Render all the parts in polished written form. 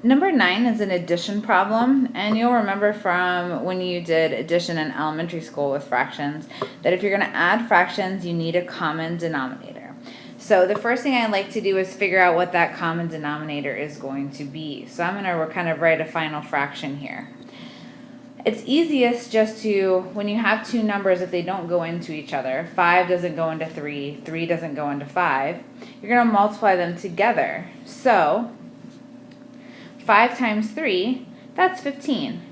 Number 9 is an addition problem, and you'll remember from when you did addition in elementary school with fractions that if you're going to add fractions, you need a common denominator. So the first thing I like to do is figure out what that common denominator is going to be. So I'm going to kind of write a final fraction here. It's easiest just to, when you have two numbers, if they don't go into each other, 5 doesn't go into 3, 3 doesn't go into 5, you're going to multiply them together. So 5 times 3, that's 15.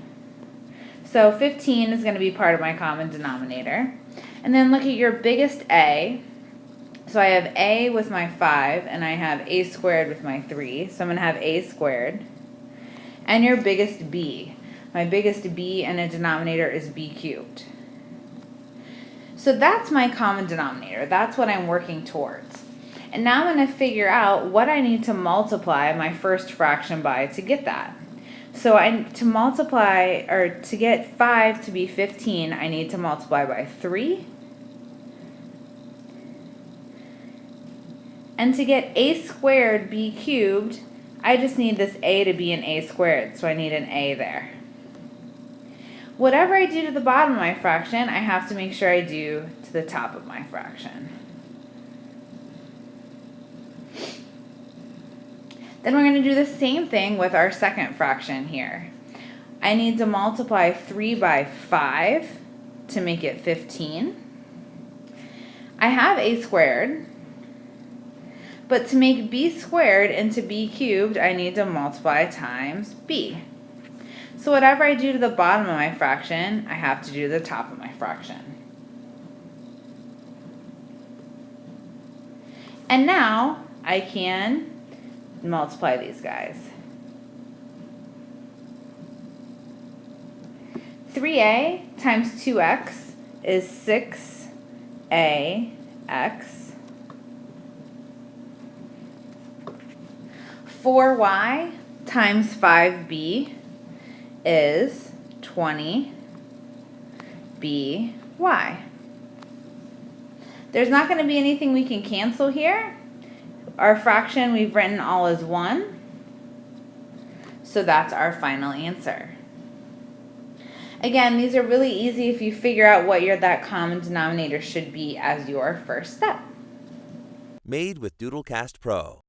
So 15 is going to be part of my common denominator. And then look at your biggest A. So I have A with my 5, and I have A squared with my 3. So I'm going to have A squared. And your biggest B. My biggest B in a denominator is B cubed. So that's my common denominator. That's what I'm working towards. And now I'm going to figure out what I need to multiply my first fraction by to get that. So to multiply, or to get 5 to be 15, I need to multiply by 3. And to get A squared B cubed, I just need this A to be an A squared, so I need an A there. Whatever I do to the bottom of my fraction, I have to make sure I do to the top of my fraction. Then we're going to do the same thing with our second fraction here. I need to multiply 3 by 5 to make it 15. I have A squared, but to make B squared into B cubed, I need to multiply times B. So whatever I do to the bottom of my fraction, I have to do to the top of my fraction. And now I can multiply these guys. 3a times 2x is 6ax. 4y times 5b is 20by. There's not going to be anything we can cancel here. Our fraction we've written all as 1. So that's our final answer. Again, these are really easy if you figure out what that common denominator should be as your first step. Made with Doodlecast Pro.